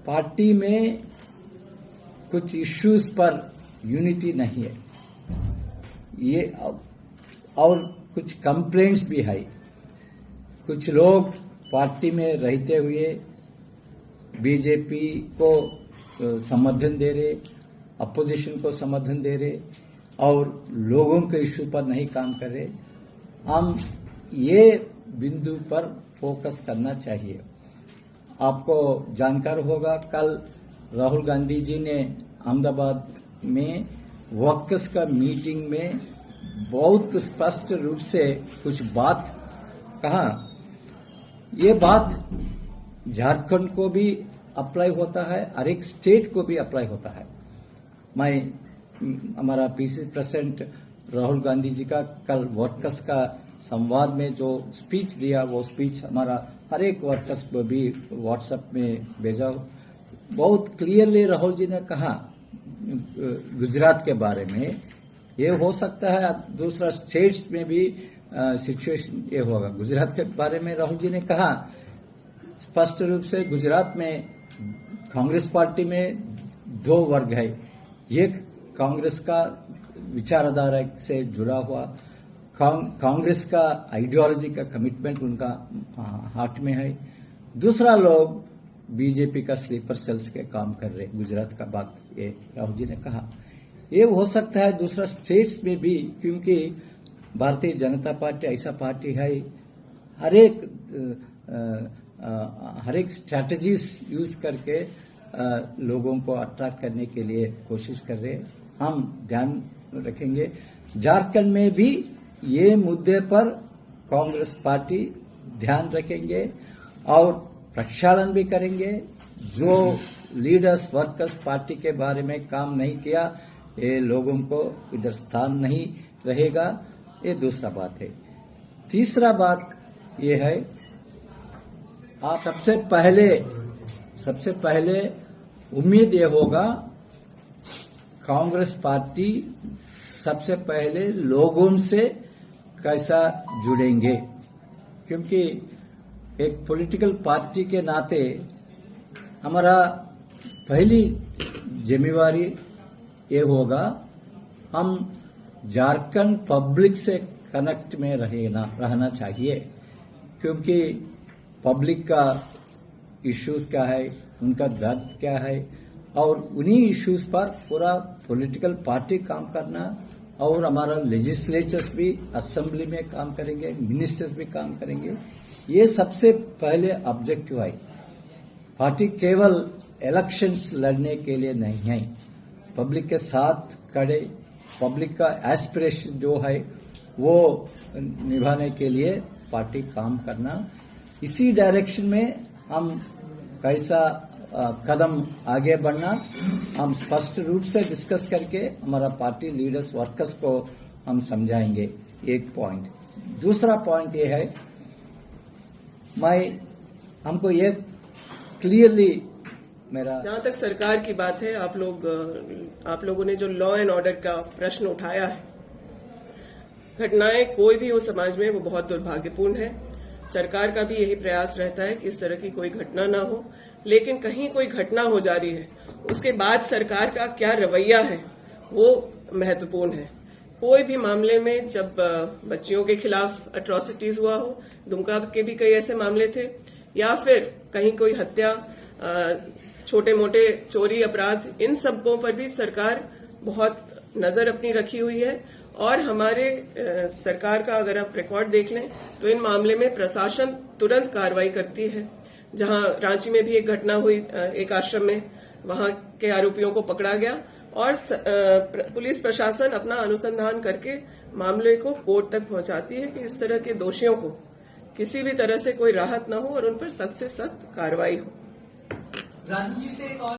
Party में कुछ issues पर यूनिटी नहीं है, ये और कुछ कंप्लेंट्स भी है। कुछ लोग पार्टी में रहते हुए बीजेपी को समर्थन दे रहे, अपोजिशन को समर्थन दे रहे और लोगों के इश्यू पर नहीं काम कर रहे। हम ये बिंदु पर फोकस करना चाहिए। आपको जानकार होगा, कल राहुल गांधी जी ने अहमदाबाद में वर्कर्स का मीटिंग में बहुत स्पष्ट रूप से कुछ बात कहा। ये बात झारखंड को भी अप्लाई होता है, हर एक स्टेट को भी अप्लाई होता है। हमारा पीसीसी प्रेसिडेंट राहुल गांधी जी का कल वर्कर्स का संवाद में जो स्पीच दिया, वो स्पीच हमारा हर एक वर्कर्स को भी व्हाट्सएप में भेजा। बहुत क्लियरली राहुल जी ने कहा गुजरात के बारे में, ये हो सकता है दूसरा स्टेट्स में भी सिचुएशन ये होगा। गुजरात के बारे में राहुल जी ने कहा स्पष्ट रूप से, गुजरात में कांग्रेस पार्टी में दो वर्ग है। एक कांग्रेस का विचारधारा से जुड़ा हुआ, कांग्रेस का आइडियोलॉजी का कमिटमेंट उनका हार्ट में है। दूसरा लोग बीजेपी का स्लीपर सेल्स के काम कर रहे। गुजरात का बात ये राहुल जी ने कहा। ये हो सकता है दूसरा स्टेट्स में भी, क्योंकि भारतीय जनता पार्टी ऐसा पार्टी है हर एक स्ट्रैटेजीज यूज करके लोगों को अट्रैक्ट करने के लिए कोशिश कर रहे हैं। हम ध्यान रखेंगे झारखंड में भी ये मुद्दे पर कांग्रेस पार्टी ध्यान रखेंगे और प्रक्षालन भी करेंगे। जो लीडर्स वर्कर्स पार्टी के बारे में काम नहीं किया, ये लोगों को इधर स्थान नहीं रहेगा। ये दूसरा बात है। तीसरा बात ये है, आप सबसे पहले उम्मीद ये होगा कांग्रेस पार्टी सबसे पहले लोगों से कैसा जुड़ेंगे, क्योंकि एक पॉलिटिकल पार्टी के नाते हमारा पहली जिम्मेवारी ये होगा, हम झारखंड पब्लिक से कनेक्ट में रहना चाहिए। क्योंकि पब्लिक का इश्यूज क्या है, उनका दर्द क्या है, और उन्हीं इश्यूज पर पूरा पॉलिटिकल पार्टी काम करना, और हमारा लेजिस्लेचर्स भी असेंबली में काम करेंगे, मिनिस्टर्स भी काम करेंगे। ये सबसे पहले ऑब्जेक्टिव है। पार्टी केवल इलेक्शंस लड़ने के लिए नहीं है, पब्लिक के साथ खड़े, पब्लिक का एस्पिरेशन जो है वो निभाने के लिए पार्टी काम करना। इसी डायरेक्शन में हम कैसा कदम आगे बढ़ना, हम स्पष्ट रूप से डिस्कस करके हमारा पार्टी लीडर्स वर्कर्स को हम समझाएंगे। एक पॉइंट। दूसरा पॉइंट ये है, हमको ये क्लियरली मेरा, जहां तक सरकार की बात है, आप लोगों ने जो लॉ एंड ऑर्डर का प्रश्न उठाया है, घटनाएं कोई भी हो समाज में वो बहुत दुर्भाग्यपूर्ण है। सरकार का भी यही प्रयास रहता है कि इस तरह की कोई घटना ना हो, लेकिन कहीं कोई घटना हो जा रही है, उसके बाद सरकार का क्या रवैया है वो महत्वपूर्ण है। कोई भी मामले में, जब बच्चियों के खिलाफ अट्रॉसिटीज हुआ हो, दुमका के भी कई ऐसे मामले थे, या फिर कहीं कोई हत्या, छोटे मोटे चोरी अपराध, इन सबों पर भी सरकार बहुत नजर अपनी रखी हुई है। और हमारे सरकार का अगर आप रिकॉर्ड देख लें तो इन मामले में प्रशासन तुरंत कार्रवाई करती है। जहां रांची में भी एक घटना हुई, एक आश्रम में, वहां के आरोपियों को पकड़ा गया और पुलिस प्रशासन अपना अनुसंधान करके मामले को कोर्ट तक पहुंचाती है कि इस तरह के दोषियों को किसी भी तरह से कोई राहत न हो और उन पर सख्त से सख्त कार्रवाई हो।